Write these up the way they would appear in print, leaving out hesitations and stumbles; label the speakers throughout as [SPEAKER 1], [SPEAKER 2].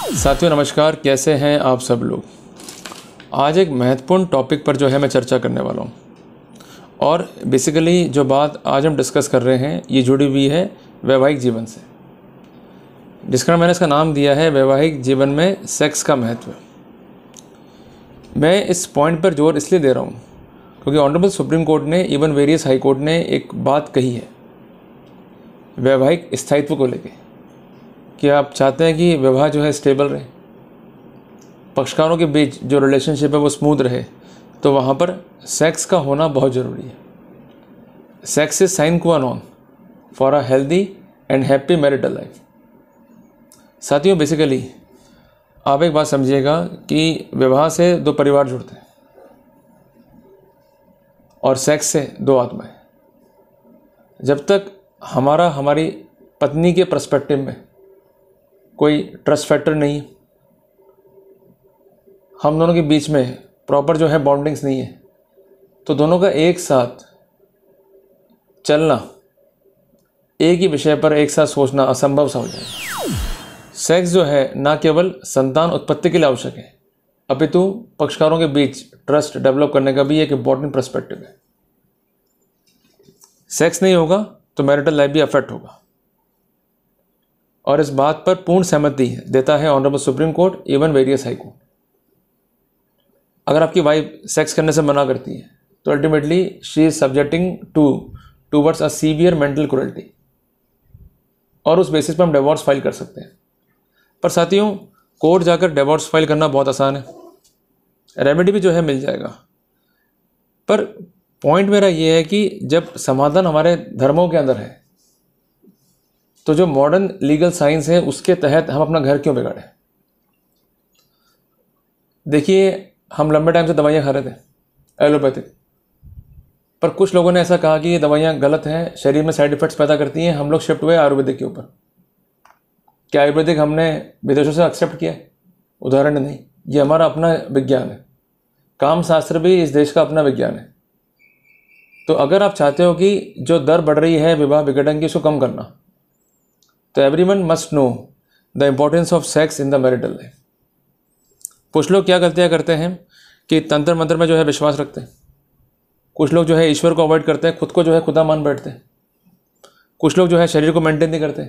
[SPEAKER 1] साथियों नमस्कार, कैसे हैं आप सब लोग। आज एक महत्वपूर्ण टॉपिक पर जो है मैं चर्चा करने वाला हूँ और बेसिकली जो बात आज हम डिस्कस कर रहे हैं ये जुड़ी हुई है वैवाहिक जीवन से, जिसका मैंने इसका नाम दिया है वैवाहिक जीवन में सेक्स का महत्व। मैं इस पॉइंट पर जोर इसलिए दे रहा हूँ क्योंकि ऑनरेबल सुप्रीम कोर्ट ने, इवन वेरियस हाई कोर्ट ने एक बात कही है वैवाहिक स्थायित्व को लेके कि आप चाहते हैं कि विवाह जो है स्टेबल रहे, पक्षकारों के बीच जो रिलेशनशिप है वो स्मूथ रहे, तो वहाँ पर सेक्स का होना बहुत ज़रूरी है। सेक्स इज साइन क्वा non for a healthy and happy marital life. साथियों बेसिकली आप एक बात समझिएगा कि विवाह से दो परिवार जुड़ते हैं और सेक्स से दो आत्माएं। जब तक हमारी पत्नी के पर्सपेक्टिव में कोई ट्रस्ट फैक्टर नहीं है, हम दोनों के बीच में प्रॉपर जो है बॉन्डिंग्स नहीं है, तो दोनों का एक साथ चलना, एक ही विषय पर एक साथ सोचना असंभव सा हो जाएगा। सेक्स जो है ना केवल संतान उत्पत्ति के लिए आवश्यक है, अपितु पक्षकारों के बीच ट्रस्ट डेवलप करने का भी एक इम्पॉर्टेंट पर्सपेक्टिव है। सेक्स नहीं होगा तो मैरिटल लाइफ भी अफेक्ट होगा और इस बात पर पूर्ण सहमति देता है honourable supreme court, even various high court. अगर आपकी वाइफ सेक्स करने से मना करती है तो ultimately she is subjecting towards a severe mental cruelty और उस बेसिस पर हम डिवोर्स फाइल कर सकते हैं। पर साथियों कोर्ट जाकर डिवोर्स फाइल करना बहुत आसान है, रेमेडी भी जो है मिल जाएगा। पर पॉइंट मेरा ये है कि जब समाधान हमारे धर्मों के अंदर है तो जो मॉडर्न लीगल साइंस है उसके तहत हम अपना घर क्यों बिगाड़ें। देखिए हम लंबे टाइम से दवाइयाँ खा रहे थे एलोपैथिक, पर कुछ लोगों ने ऐसा कहा कि ये दवाइयाँ गलत हैं, शरीर में साइड इफ़ेक्ट्स पैदा करती हैं, हम लोग शिफ्ट हुए आयुर्वेदिक के ऊपर। क्या आयुर्वेदिक हमने विदेशों से एक्सेप्ट किया? उदाहरण नहीं, ये हमारा अपना विज्ञान है। काम शास्त्र भी इस देश का अपना विज्ञान है। तो अगर आप चाहते हो कि जो दर बढ़ रही है विवाह विघटन की उसको कम करना, तो everyone must know the importance of sex in the marital life. कुछ लोग क्या गलतियाँ करते हैं कि तंत्र मंत्र में जो है विश्वास रखते हैं, कुछ लोग जो है ईश्वर को अवॉइड करते हैं, खुद को जो है खुदा मान बैठते हैं, कुछ लोग जो है शरीर को मेंटेन नहीं करते,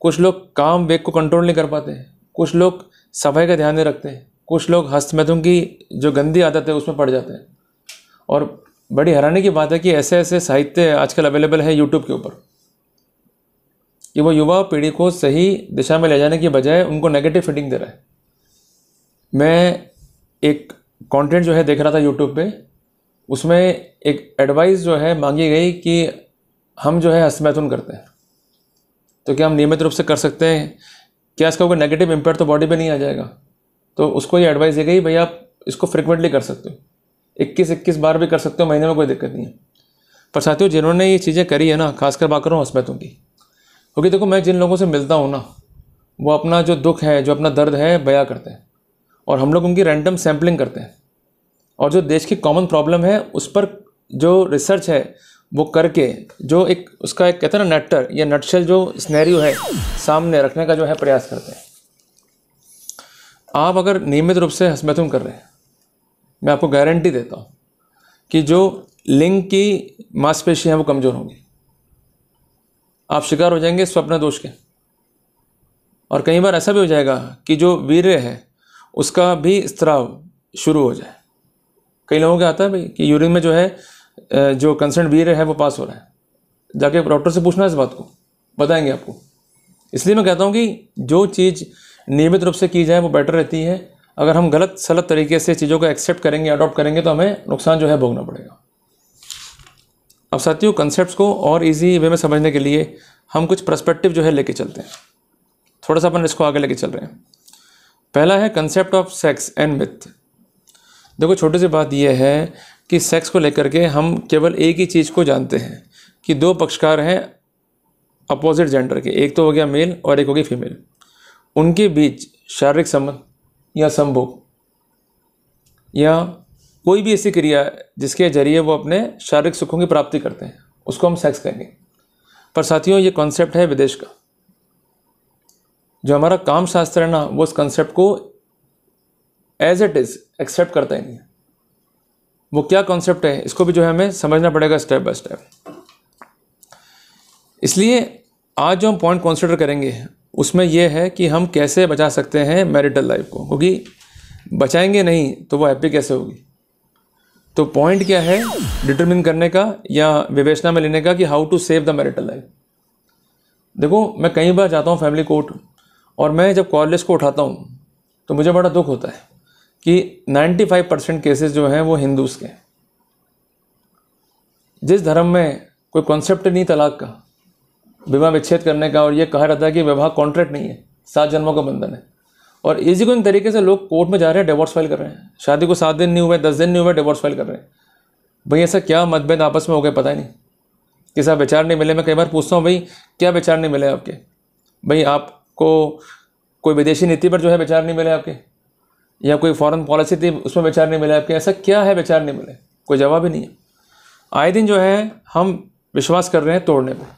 [SPEAKER 1] कुछ लोग काम वेग को कंट्रोल नहीं कर पाते, कुछ लोग सफाई का ध्यान नहीं रखते, कुछ लोग हस्तमैथुन की जो गंदी आदत है उसमें पड़ जाते हैं। और बड़ी हैरानी की बात है कि ऐसे ऐसे साहित्य आजकल अवेलेबल है यूट्यूब के ऊपर कि वो युवा पीढ़ी को सही दिशा में ले जाने की बजाय उनको नेगेटिव फीडिंग दे रहा है। मैं एक कंटेंट जो है देख रहा था यूट्यूब पे, उसमें एक एडवाइस जो है मांगी गई कि हम जो है हस्तमैथुन करते हैं तो क्या हम नियमित रूप से कर सकते हैं, क्या इसका कोई नेगेटिव इम्पैक्ट तो बॉडी पे नहीं आ जाएगा। तो उसको ये एडवाइस दी गई भाई आप इसको फ्रिक्वेंटली कर सकते हो, 21 बार भी कर सकते हो, महीने में कोई दिक्कत नहीं है। पर साथियों जिन्होंने ये चीज़ें करी है ना, खासकर बात कर रहा हूँ हस्तमैथुन की, क्योंकि देखो मैं जिन लोगों से मिलता हूँ ना, वो अपना जो दुख है, जो अपना दर्द है बयां करते हैं और हम लोग उनकी रैंडम सैम्पलिंग करते हैं और जो देश की कॉमन प्रॉब्लम है उस पर जो रिसर्च है वो करके जो एक उसका एक कहते हैं ना नेटर या नटशेल जो सिनेरियो है सामने रखने का जो है प्रयास करते हैं। आप अगर नियमित रूप से हस्तमैथुन कर रहे हैं, मैं आपको गारंटी देता हूँ कि जो लिंग की मांसपेशियाँ हैं वो कमज़ोर होंगी, आप शिकार हो जाएंगे स्वप्न दोष के। और कई बार ऐसा भी हो जाएगा कि जो वीर्य है उसका भी स्त्राव शुरू हो जाए। कई लोगों का आता है भाई कि यूरिन में जो है जो कंसर्न वीर्य है वो पास हो रहा है, जाके डॉक्टर से पूछना इस बात को, बताएंगे आपको। इसलिए मैं कहता हूँ कि जो चीज़ नियमित रूप से की जाए वो बेटर रहती है। अगर हम गलत सलत तरीके से चीज़ों को एक्सेप्ट करेंगे, अडॉप्ट करेंगे, तो हमें नुकसान जो है भोगना पड़ेगा। अब साथियों कंसेप्ट्स को और इजी वे में समझने के लिए हम कुछ पर्सपेक्टिव जो है लेके चलते हैं, थोड़ा सा अपन इसको आगे लेके चल रहे हैं। पहला है concept of sex and myth. देखो छोटी सी बात यह है कि सेक्स को लेकर के हम केवल एक ही चीज़ को जानते हैं कि दो पक्षकार हैं अपोजिट जेंडर के, एक तो हो गया मेल और एक हो गई फीमेल, उनके बीच शारीरिक संबंध या संभोग या कोई भी ऐसी क्रिया जिसके जरिए वो अपने शारीरिक सुखों की प्राप्ति करते हैं उसको हम सेक्स कहेंगे। पर साथियों ये कॉन्सेप्ट है विदेश का, जो हमारा काम शास्त्र है ना, वो उस कंसेप्ट को एज इट इज़ एक्सेप्ट करता ही नहीं है। वो क्या कॉन्सेप्ट है, इसको भी जो है हमें समझना पड़ेगा स्टेप बाय स्टेप। इसलिए आज जो हम पॉइंट कंसिडर करेंगे उसमें यह है कि हम कैसे बचा सकते हैं मैरिटल लाइफ को, क्योंकि बचाएंगे नहीं तो वो हैप्पी कैसे होगी। तो पॉइंट क्या है डिटरमिन करने का या विवेचना में लेने का कि how to save the marital life. देखो, मैं कई बार जाता हूँ फैमिली कोर्ट, और मैं जब कॉलेज को उठाता हूँ तो मुझे बड़ा दुख होता है कि 95% केसेस जो हैं वो हिंदूज़ के। जिस धर्म में कोई कॉन्सेप्ट नहीं तलाक का, विवाह विच्छेद करने का, और ये कहा जाता है कि विवाह कॉन्ट्रैक्ट नहीं है, 7 जन्मों का बंधन है, और इजी गोइंग तरीके से लोग कोर्ट में जा रहे हैं, डिवोर्स फाइल कर रहे हैं। शादी को 7 दिन नहीं हुए, 10 दिन नहीं हुए, डिवोर्स फाइल कर रहे हैं। भाई ऐसा क्या मतभेद आपस में हो गए, पता ही नहीं। किसी विचार नहीं मिले। मैं कई बार पूछता हूँ, भाई क्या विचार नहीं मिले आपके? भाई आपको कोई विदेशी नीति पर जो है विचार नहीं मिले आपके, या कोई फॉरेन पॉलिसी थी उसमें विचार नहीं मिले आपके? ऐसा क्या है विचार नहीं मिले? कोई जवाब ही नहीं है। आए दिन जो है हम विश्वास कर रहे हैं तोड़ने पे।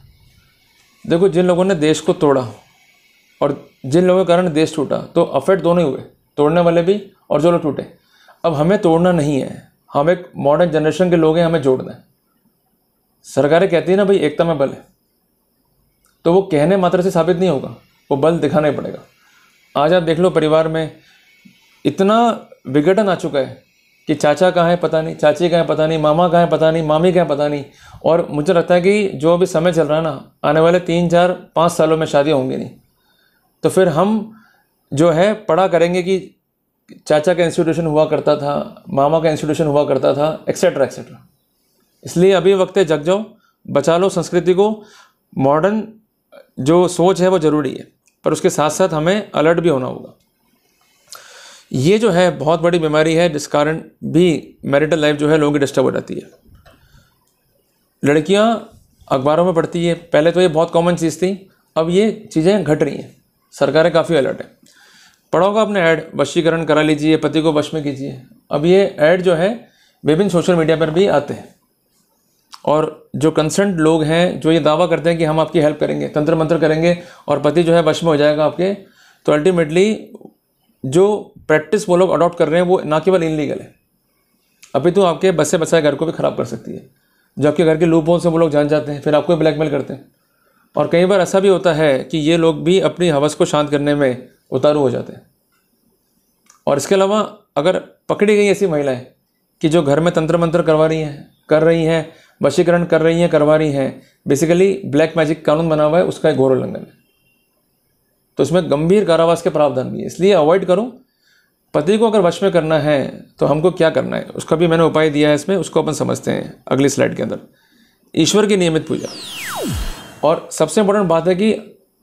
[SPEAKER 1] देखो, जिन लोगों ने देश को तोड़ा और जिन लोगों के कारण देश टूटा, तो अफेक्ट दोनों ही हुए, तोड़ने वाले भी और जो लोग टूटे। अब हमें तोड़ना नहीं है, हम एक मॉडर्न जनरेशन के लोग हैं, हमें जोड़ना है। सरकारें कहती है ना भाई एकता में बल है, तो वो कहने मात्र से साबित नहीं होगा, वो बल दिखाना ही पड़ेगा। आज आप देख लो, परिवार में इतना विघटन आ चुका है कि चाचा कहाँ है पता नहीं, चाची कहाँ है पता नहीं, मामा कहाँ है पता नहीं, मामी कहाँ है पता नहीं। और मुझे लगता है कि जो अभी समय चल रहा है ना, आने वाले 3, 4, 5 सालों में शादियाँ होंगी नहीं। तो फिर हम जो है पढ़ा करेंगे कि चाचा का इंस्टीट्यूशन हुआ करता था, मामा का इंस्टीट्यूशन हुआ करता था, एक्सेट्रा एक्सेट्रा। इसलिए अभी वक्त है, जग जाओ, बचा लो संस्कृति को। मॉडर्न जो सोच है वो ज़रूरी है, पर उसके साथ साथ हमें अलर्ट भी होना होगा। ये जो है बहुत बड़ी बीमारी है, जिस कारण भी मैरिटल लाइफ जो है लोगों की डिस्टर्ब हो जाती है। लड़कियां अखबारों में पढ़ती है, पहले तो ये बहुत कॉमन चीज़ थी, अब ये चीज़ें घट रही हैं। सरकारें काफ़ी अलर्ट है। पढ़ा होगा आपने ऐड, वशीकरण करा लीजिए, पति को वश में कीजिए। अब ये ऐड जो है विभिन्न सोशल मीडिया पर भी आते हैं, और जो कंसर्न लोग हैं जो ये दावा करते हैं कि हम आपकी हेल्प करेंगे, तंत्र मंत्र करेंगे और पति जो है वश में हो जाएगा आपके, तो अल्टीमेटली जो प्रैक्टिस वो लोग अडॉप्ट कर रहे हैं वो ना केवल इनलीगल है, अभी तो आपके बसे बसाए घर को भी ख़राब कर सकती है। जो आपके घर के लूप होल से वो लोग जान जाते हैं, फिर आपको ब्लैकमेल करते हैं। और कई बार ऐसा भी होता है कि ये लोग भी अपनी हवस को शांत करने में उतारू हो जाते हैं। और इसके अलावा अगर पकड़ी गई ऐसी महिलाएं कि जो घर में तंत्र मंत्र कर रही हैं, वशीकरण कर रही हैं, करवा रही हैं, बेसिकली ब्लैक मैजिक कानून बना हुआ है, उसका एक घोर उल्लंघन है। तो इसमें गंभीर कारावास के प्रावधान भी है। इसलिए अवॉइड करो। पति को अगर वश में करना है तो हमको क्या करना है, उसका भी मैंने उपाय दिया है इसमें, उसको अपन समझते हैं अगली स्लाइड के अंदर। ईश्वर की नियमित पूजा, और सबसे इंपॉर्टेंट बात है कि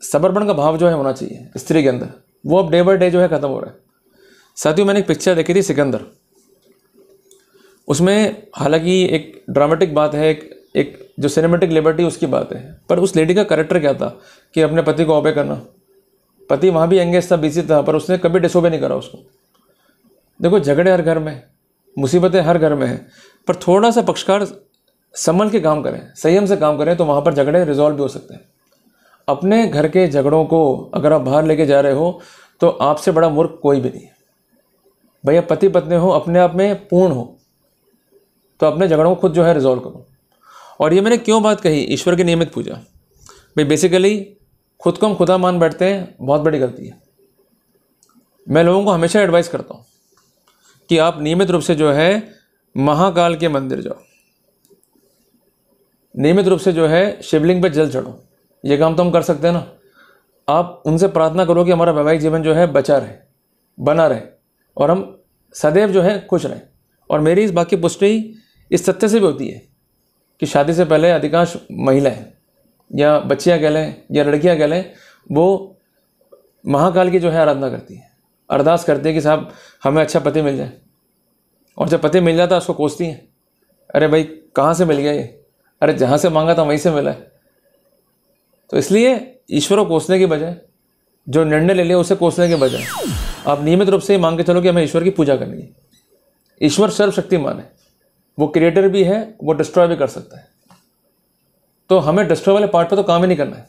[SPEAKER 1] समर्पण का भाव जो है होना चाहिए स्त्री के अंदर, वो अब डे बाय डे जो है खत्म हो रहा है। साथियों, मैंने एक पिक्चर देखी थी सिकंदर, उसमें हालांकि एक ड्रामेटिक बात है, एक जो सिनेमेटिक लिबर्टी उसकी बात है, पर उस लेडी का कैरेक्टर क्या था कि अपने पति को ओबे करना। पति वहाँ भी एंगेज था, बिजी था, पर उसने कभी डिसोबे नहीं करा उसको। देखो, झगड़े हर घर में, मुसीबतें हर घर में हैं, पर थोड़ा सा पक्षकार संभल के काम करें, संयम से काम करें, तो वहाँ पर झगड़े रिजॉल्व भी हो सकते हैं। अपने घर के झगड़ों को अगर आप बाहर लेके जा रहे हो तो आपसे बड़ा मूर्ख कोई भी नहीं है। भैया पति पत्नी हो, अपने आप में पूर्ण हो, तो अपने झगड़ों को खुद जो है रिजॉल्व करो। और ये मैंने क्यों बात कही, ईश्वर की नियमित पूजा, भाई बेसिकली खुद को हम खुदा मान बैठते हैं, बहुत बड़ी गलती है। मैं लोगों को हमेशा एडवाइस करता हूँ कि आप नियमित रूप से जो है महाकाल के मंदिर जाओ, नियमित रूप से जो है शिवलिंग पे जल चढ़ो। ये काम तो हम कर सकते हैं ना। आप उनसे प्रार्थना करो कि हमारा वैवाहिक जीवन जो है बचा रहे, बना रहे, और हम सदैव जो है खुश रहें। और मेरी इस बात की पुष्टि इस तथ्य से भी होती है कि शादी से पहले अधिकांश महिलाएं या बच्चियां कह लें या लड़कियां कह लें, वो महाकाल की जो है आराधना करती हैं, अरदास करती है कि साहब हमें अच्छा पति मिल जाए। और जब पति मिल जाता है उसको कोसती हैं, अरे भाई कहाँ से मिल गया ये, अरे जहाँ से मांगा था वहीं से मिला है। तो इसलिए ईश्वर को कोसने की बजाय, जो निर्णय ले लिया उसे कोसने के बजाय, आप नियमित रूप से ही मांग के चलो कि हमें ईश्वर की पूजा करनी है। ईश्वर सर्वशक्तिमान है, वो क्रिएटर भी है, वो डिस्ट्रॉय भी कर सकता है। तो हमें डिस्ट्रॉय वाले पार्ट पे तो काम ही नहीं करना है,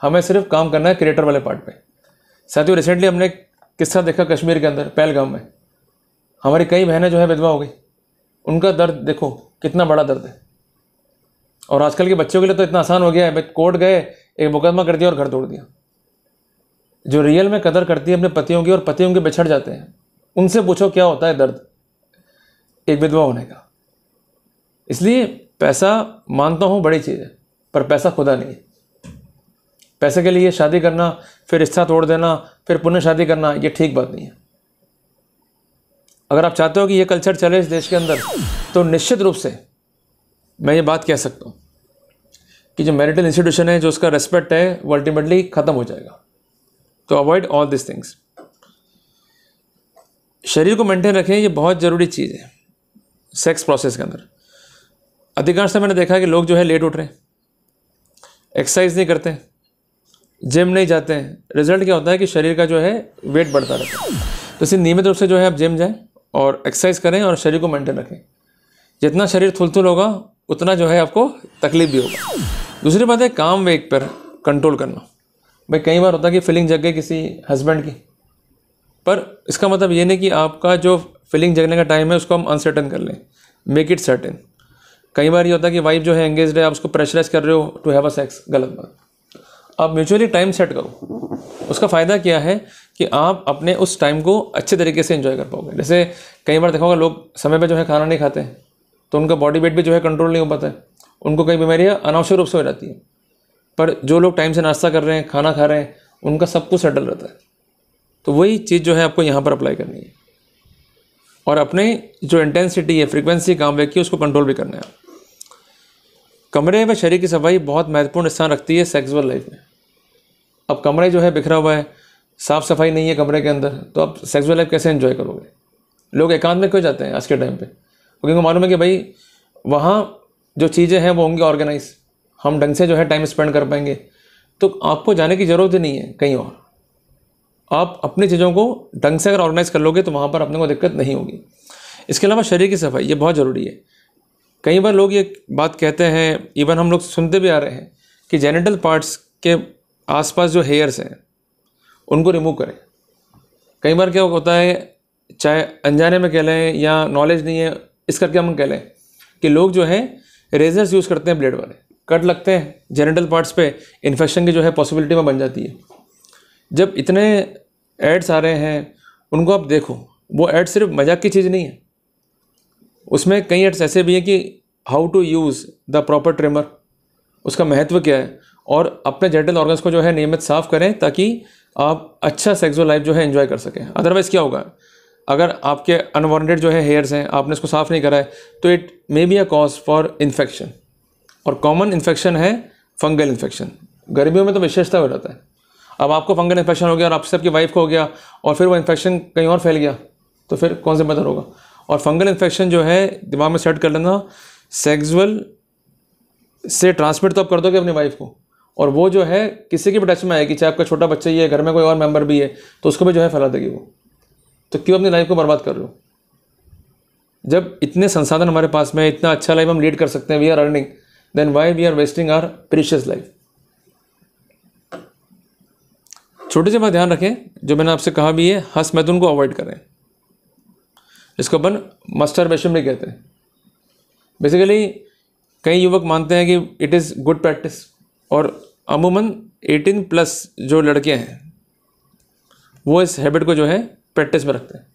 [SPEAKER 1] हमें सिर्फ काम करना है क्रिएटर वाले पार्ट पे। साथियों रिसेंटली हमने एक किस्सा देखा कश्मीर के अंदर पहलगाम में, हमारी कई बहनें जो है विधवा हो गई। उनका दर्द देखो कितना बड़ा दर्द है। और आजकल के बच्चों के लिए तो इतना आसान हो गया है, कोर्ट गए, एक मुकदमा कर दिया और घर तोड़ दिया। जो रियल में कदर करती है अपने पतियों की और पति उनके बिछड़ जाते हैं, उनसे पूछो क्या होता है दर्द एक विधवा होने का। इसलिए पैसा मानता हूँ बड़ी चीज़ है, पर पैसा खुदा नहीं है। पैसे के लिए शादी करना, फिर रिश्ता तोड़ देना, फिर पुनः शादी करना, ये ठीक बात नहीं है। अगर आप चाहते हो कि ये कल्चर चले इस देश के अंदर, तो निश्चित रूप से मैं ये बात कह सकता हूँ कि जो मैरिटल इंस्टीट्यूशन है, जो उसका रेस्पेक्ट है, वो अल्टीमेटली ख़त्म हो जाएगा। तो अवॉइड ऑल दिस थिंग्स। शरीर को मेंटेन रखें, ये बहुत ज़रूरी चीज़ है सेक्स प्रोसेस के अंदर। अधिकांश से मैंने देखा है कि लोग जो है लेट उठ रहे हैं, एक्सरसाइज नहीं करते, जिम नहीं जाते हैं। रिजल्ट क्या होता है कि शरीर का जो है वेट बढ़ता रहता है। तो इसी नियमित रूप से जो है आप जिम जाएं और एक्सरसाइज करें और शरीर को मेंटेन रखें। जितना शरीर थुलथुल होगा उतना जो है आपको तकलीफ भी होगा। दूसरी बात है काम वेग पर कंट्रोल करना। भाई कई बार होता है कि फीलिंग जग गई किसी हस्बैंड की, पर इसका मतलब ये नहीं कि आपका जो फीलिंग जगने का टाइम है उसको हम अनसर्टन कर लें, मेक इट सर्टेन। कई बार ये होता है कि वाइफ जो है एंगेज्ड है, आप उसको प्रेशराइज कर रहे हो टू हैव अ सेक्स, गलत बात। आप म्यूचुअली टाइम सेट करो। उसका फ़ायदा क्या है कि आप अपने उस टाइम को अच्छे तरीके से एंजॉय कर पाओगे। जैसे कई बार देखा होगा लोग समय पे जो है खाना नहीं खाते हैं, तो उनका बॉडी वेट भी जो है कंट्रोल नहीं हो पाता है, उनको कई बीमारियाँ अनावश्यक रूप से हो जाती हैं। पर जो लोग टाइम से नाश्ता कर रहे हैं, खाना खा रहे हैं, उनका सब कुछ सेटल रहता है। तो वही चीज़ जो है आपको यहाँ पर अप्लाई करनी है और अपने जो इंटेंसिटी है, फ्रीक्वेंसी काम वेग की, उसको कंट्रोल भी करना है। कमरे व शरीर की सफाई बहुत महत्वपूर्ण स्थान रखती है सेक्सुअल लाइफ में। अब कमरे जो है बिखरा हुआ है, साफ़ सफाई नहीं है कमरे के अंदर, तो आप सेक्सुअल लाइफ कैसे एंजॉय करोगे। लोग एकांत में क्यों जाते हैं आज के टाइम पे? क्योंकि उनको मालूम है कि भाई वहाँ जो चीज़ें हैं वो होंगी ऑर्गेनाइज, हम ढंग से जो है टाइम स्पेंड कर पाएंगे। तो आपको जाने की ज़रूरत ही नहीं है कहीं और। आप अपनी चीज़ों को ढंग से अगर ऑर्गेनाइज कर लोगे तो वहाँ पर अपने को दिक्कत नहीं होगी। इसके अलावा शरीर की सफाई ये बहुत ज़रूरी है। कई बार लोग ये बात कहते हैं, इवन हम लोग सुनते भी आ रहे हैं कि जेनिटल पार्ट्स के आसपास जो हेयर्स हैं उनको रिमूव करें। कई बार क्या होता है, चाहे अनजाने में कह लें या नॉलेज नहीं है इस करके हम कह लें कि लोग जो है रेजर्स यूज़ करते हैं, ब्लेड वाले कट लगते हैं जेनिटल पार्ट्स पे, इन्फेक्शन की जो है पॉसिबिलिटी में बन जाती है। जब इतने एड्स आ रहे हैं उनको आप देखो, वो एड सिर्फ मजाक की चीज़ नहीं है, उसमें कई एड्स ऐसे भी हैं कि how to use the proper trimmer, उसका महत्व क्या है, और अपने जेनिटल ऑर्गन्स को जो है नियमित साफ़ करें ताकि आप अच्छा सेक्सुअल लाइफ जो है एंजॉय कर सकें। अदरवाइज़ क्या होगा, अगर आपके अनवांटेड जो है हेयर्स हैं, आपने इसको साफ़ नहीं करा है, तो it may be a cause for infection. और कॉमन इन्फेक्शन है फंगल इन्फेक्शन। गर्मियों में तो विशेषता हो जाता है। अब आपको फंगल इन्फेक्शन हो गया और आपसे आपकी वाइफ को हो गया और फिर वो इन्फेक्शन कहीं और फैल गया, तो फिर कौन से बेहतर होगा। और फंगल इन्फेक्शन जो है दिमाग में सेट कर लेना, सेक्सुअल से ट्रांसमिट तो आप कर दोगे अपनी वाइफ को, और वो जो है किसी की भी टच में आएगी, चाहे आपका छोटा बच्चा ही है, घर में कोई और मेंबर भी है, तो उसको भी जो है फैला देगी वो। तो क्यों अपनी लाइफ को बर्बाद कर रहे हो? जब इतने संसाधन हमारे पास में, इतना अच्छा लाइफ हम लीड कर सकते हैं, we are earning, then why we are wasting our precious life. छोटी सी बात ध्यान रखें, जो मैंने आपसे कहा भी है, हंस मैथुन को अवॉइड करें, जिसको अपन मस्टरबेशन भी कहते हैं। बेसिकली कई युवक मानते हैं कि इट इज़ गुड प्रैक्टिस, और अमूमन 18+ जो लड़के हैं वो इस हैबिट को जो है प्रैक्टिस में रखते हैं।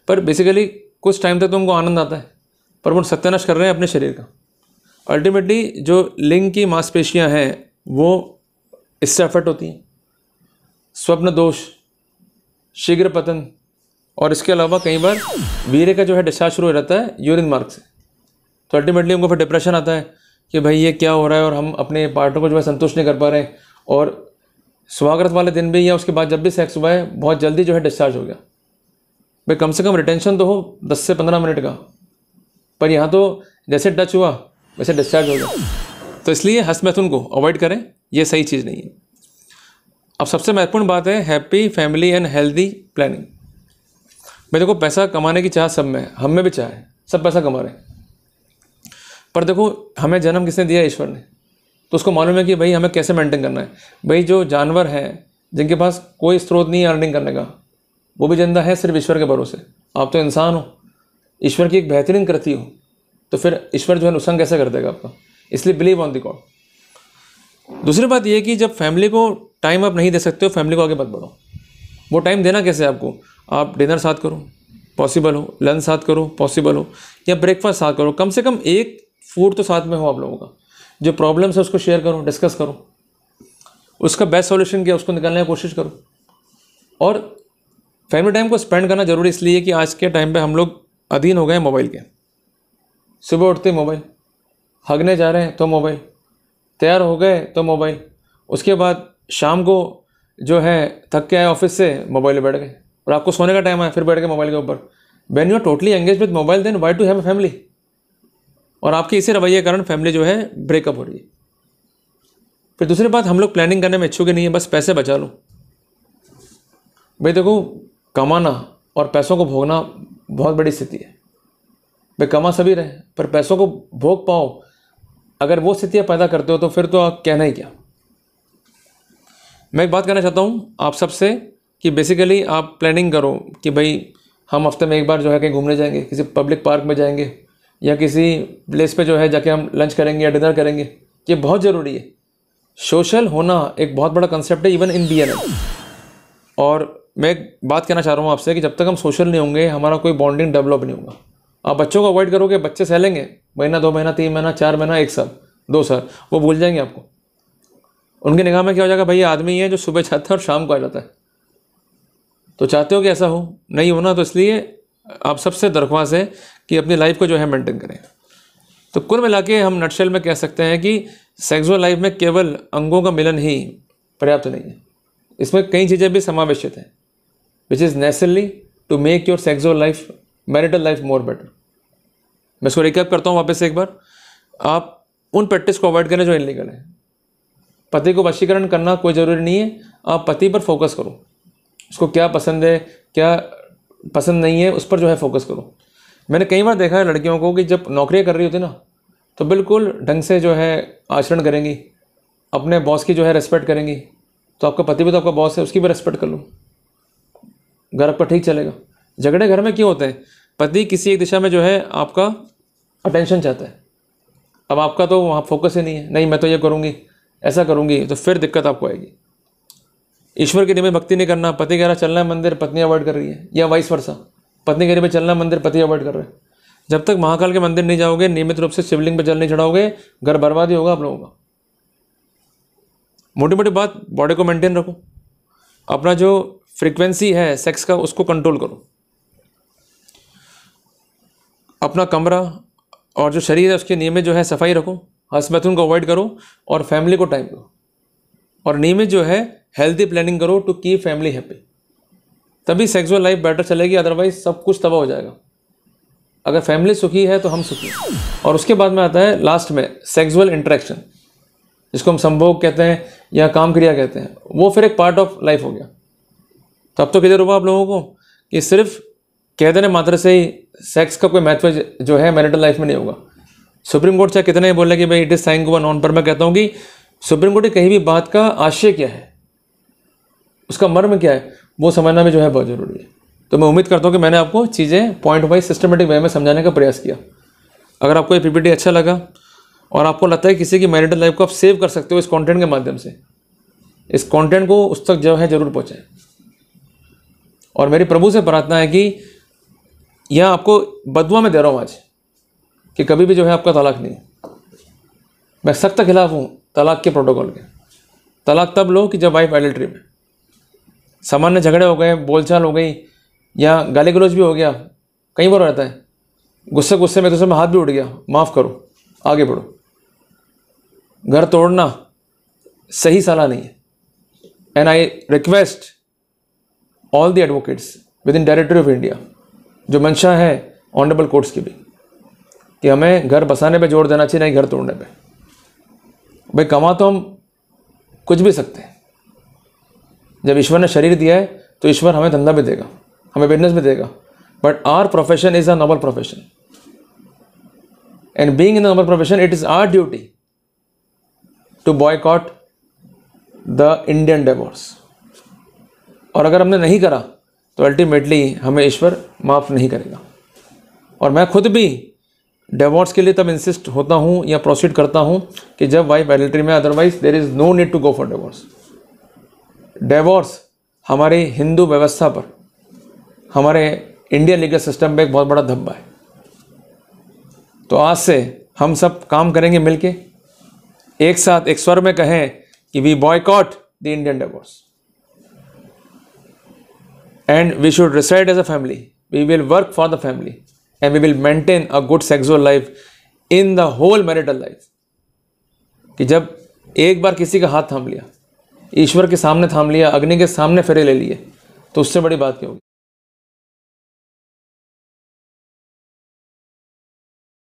[SPEAKER 1] पर बेसिकली कुछ टाइम तक तो उनको आनंद आता है, पर वो सत्यानाश कर रहे हैं अपने शरीर का। अल्टीमेटली जो लिंग की मांसपेशियां हैं वो इससे अफेक्ट होती हैं। स्वप्न दोष, शीघ्र पतन, और इसके अलावा कई बार वीर्य का जो है डिस्चार्ज शुरू हो जाता है यूरिन मार्ग से। तो अल्टीमेटली उनको फिर डिप्रेशन आता है कि भाई ये क्या हो रहा है और हम अपने पार्टनर को जो है संतुष्ट नहीं कर पा रहे हैं, और स्वागत वाले दिन भी या उसके बाद जब भी सेक्स हुआ है बहुत जल्दी जो है डिस्चार्ज हो गया। भाई कम से कम रिटेंशन तो हो 10 से 15 मिनट का, पर यहाँ तो जैसे टच हुआ वैसे डिस्चार्ज हो गया। तो इसलिए हंस मैथुन को अवॉइड करें, ये सही चीज़ नहीं है। अब सबसे महत्वपूर्ण बात है happy family and healthy planning. मैं देखो पैसा कमाने की चाह सब में है, हम में भी चाह है, सब पैसा कमा रहे हैं, पर देखो हमें जन्म किसने दिया? ईश्वर ने। तो उसको मालूम है कि भाई हमें कैसे मेंटेन करना है। भाई जो जानवर हैं जिनके पास कोई स्रोत नहीं है अर्निंग करने का, वो भी जिंदा है सिर्फ ईश्वर के भरोसे। आप तो इंसान हो, ईश्वर की एक बेहतरीन कृति हो, तो फिर ईश्वर जो है नुकसान कैसे कर देगा आपका? इसलिए बिलीव ऑन द गॉड। दूसरी बात यह कि जब फैमिली को टाइम आप नहीं दे सकते हो, फैमिली को आगे मत बढ़ो। वो टाइम देना कैसे आपको? आप डिनर साथ करो, पॉसिबल हो, लंच साथ करो, पॉसिबल हो, या ब्रेकफास्ट साथ करो। कम से कम एक फूड तो साथ में हो आप लोगों का। जो प्रॉब्लम्स है उसको शेयर करो, डिस्कस करो, उसका बेस्ट सॉल्यूशन क्या उसको निकालने की कोशिश करो। और फैमिली टाइम को स्पेंड करना जरूरी इसलिए कि आज के टाइम पे हम लोग अधीन हो गए हैं मोबाइल के। सुबह उठते मोबाइल, हगने जा रहे हैं तो मोबाइल, तैयार हो गए तो मोबाइल, उसके बाद शाम को जो है थक के आए ऑफिस से, मोबाइल में बैठ गए, और आपको सोने का टाइम आया फिर बैठ गए मोबाइल के ऊपर। When you are totally engage with mobile then why to have a family? और आपके इसी रवैये के कारण फैमिली जो है ब्रेकअप हो रही है। फिर दूसरी बात, हम लोग प्लानिंग करने में इच्छुक नहीं है, बस पैसे बचा लो। भाई देखो, कमाना और पैसों को भोगना बहुत बड़ी स्थिति है। भाई कमा सभी रहे, पर पैसों को भोग पाओ, अगर वो स्थितियाँ पैदा करते हो तो फिर तो आप कहना ही क्या। मैं एक बात कहना चाहता हूँ आप सबसे कि बेसिकली आप प्लानिंग करो कि भाई हम हफ्ते में एक बार जो है कहीं घूमने जाएंगे, किसी पब्लिक पार्क में जाएंगे, या किसी प्लेस पे जो है जाके हम लंच करेंगे या डिनर करेंगे। ये बहुत ज़रूरी है। सोशल होना एक बहुत बड़ा कंसेप्ट है इवन इन BNM। और मैं एक बात कहना चाह रहा हूँ आपसे कि जब तक हम सोशल नहीं होंगे हमारा कोई बॉन्डिंग डेवलप नहीं होगा। आप बच्चों को अवॉइड करोगे, बच्चे सहलेंगे, महीना 2 महीना 3 महीना 4 महीना 1 साल 2 साल, वो भूल जाएंगे आपको। उनकी निगाह में क्या हो जाएगा, भाई आदमी है जो सुबह जाता है और शाम को आ जाता है। तो चाहते हो कि ऐसा हो? नहीं होना, तो इसलिए आप सबसे दरख्वास्त है कि अपनी लाइफ को जो है मेंटेन करें। तो कुल मिला के हम नटशेल में कह सकते हैं कि सेक्सुअल लाइफ में केवल अंगों का मिलन ही पर्याप्त नहीं है, इसमें कई चीज़ें भी समावेशित हैं, which is necessary to make your sexual life, marital life more better. मैं इसको रिकैप करता हूँ वापस से एक बार। आप उन प्रैक्टिस को अवॉइड करें जो इलीगल है। पति को वशीकरण करना कोई ज़रूरी नहीं है, आप पति पर फोकस करो, उसको क्या पसंद है क्या पसंद नहीं है उस पर जो है फोकस करो। मैंने कई बार देखा है लड़कियों को कि जब नौकरियाँ कर रही होती ना तो बिल्कुल ढंग से जो है आचरण करेंगी, अपने बॉस की जो है रिस्पेक्ट करेंगी, तो आपका पति भी तो आपका बॉस है, उसकी भी रिस्पेक्ट कर लो, घर आपका ठीक चलेगा। झगड़े घर में क्यों होते हैं? पति किसी एक दिशा में जो है आपका अटेंशन चाहता है, अब आपका तो वहाँ फोकस ही नहीं है, नहीं मैं तो ये करूँगी ऐसा करूँगी, तो फिर दिक्कत आपको आएगी। ईश्वर के नियम में भक्ति नहीं करना, पति कह रहा चलना है मंदिर, पत्नी अवॉइड कर रही है, या वाइस वर्सा, पत्नी कह रही है चलना है मंदिर, पति अवॉइड कर रहे हैं। जब तक महाकाल के मंदिर नहीं जाओगे, नियमित रूप से शिवलिंग पर जल नहीं चढ़ाओगे, घर बर्बाद ही होगा आप लोगों का। मोटी मोटी बात, बॉडी को मेंटेन रखो, अपना जो फ्रीक्वेंसी है सेक्स का उसको कंट्रोल करो, अपना कमरा और जो शरीर है उसके नियमित जो है सफाई रखो, हंस-मैथुन को अवॉइड करो, और फैमिली को टाइम दो, और नियमित जो है हेल्थी प्लानिंग करो टू कीप फैमिली हैप्पी। तभी सेक्सुअल लाइफ बेटर चलेगी, अदरवाइज सब कुछ तबाह हो जाएगा। अगर फैमिली सुखी है तो हम सुखी। और उसके बाद में आता है लास्ट में सेक्सुअल इंटरेक्शन, जिसको हम संभोग कहते हैं या काम क्रिया कहते हैं, वो फिर एक पार्ट ऑफ लाइफ हो गया। तो अब तो किधर हुआ आप लोगों को कि सिर्फ कह देने मात्र से ही सेक्स का कोई महत्व जो है मैरिटल लाइफ में नहीं होगा। सुप्रीम कोर्ट चाहे कितने ही बोले कि भाई इट इज साइन को नॉन, पर मैं कहता हूँ कि सुप्रीम कोर्ट की कहीं भी बात का आशय क्या है, उसका मर्म क्या है, वो समझना भी जो है बहुत ज़रूरी है। तो मैं उम्मीद करता हूँ कि मैंने आपको चीज़ें पॉइंट वाइज सिस्टमेटिक वे में समझाने का प्रयास किया। अगर आपको ये PPT अच्छा लगा और आपको लगता है किसी की मैरिटल लाइफ को आप सेव कर सकते हो इस कंटेंट के माध्यम से, इस कंटेंट को उस तक जो है ज़रूर पहुँचाएं। और मेरी प्रभु से प्रार्थना है कि यह आपको बदुआ में दे रहा हूँ आज कि कभी भी जो है आपका तलाक नहीं। मैं सख्त खिलाफ हूँ तलाक के प्रोटोकॉल के। तलाक तब लो कि जब वाइफ एडल्ट्री में, सामान्य झगड़े हो गए, बोलचाल हो गई, या गाली गलौज भी हो गया, कई बार रहता है, गुस्से में दूसरे में हाथ भी उठ गया, माफ़ करो, आगे बढ़ो। घर तोड़ना सही सलाह नहीं है। And I request all the advocates with in directory of India, जो मंशा है ऑनरेबल कोर्ट्स की भी, कि हमें घर बसाने पे जोर देना चाहिए, नहीं घर तोड़ने पे। भाई कमा तो हम कुछ भी सकते हैं, जब ईश्वर ने शरीर दिया है तो ईश्वर हमें धंधा भी देगा, हमें बिजनेस भी देगा, but our profession is a noble profession, and being in a noble profession it is our duty to boycott the Indian divorce. और अगर हमने नहीं करा तो अल्टीमेटली हमें ईश्वर माफ़ नहीं करेगा। और मैं खुद भी डिवोर्स के लिए तब इंसिस्ट होता हूँ या प्रोसीड करता हूँ कि जब वाइफ एडल्ट्री में, otherwise there is no need to go for divorce. Divorce हमारी हिंदू व्यवस्था पर, हमारे इंडियन लीगल सिस्टम पे एक बहुत बड़ा धब्बा है। तो आज से हम सब काम करेंगे मिलके, एक साथ एक स्वर में कहें कि we boycott the Indian divorce and we should reside as a family, we will work for the family and we will maintain a good sexual life in the whole marital life. कि जब एक बार किसी का हाथ थाम लिया, ईश्वर के सामने थाम लिया, अग्नि के सामने फेरे ले लिए, तो उससे बड़ी बात क्या होगी।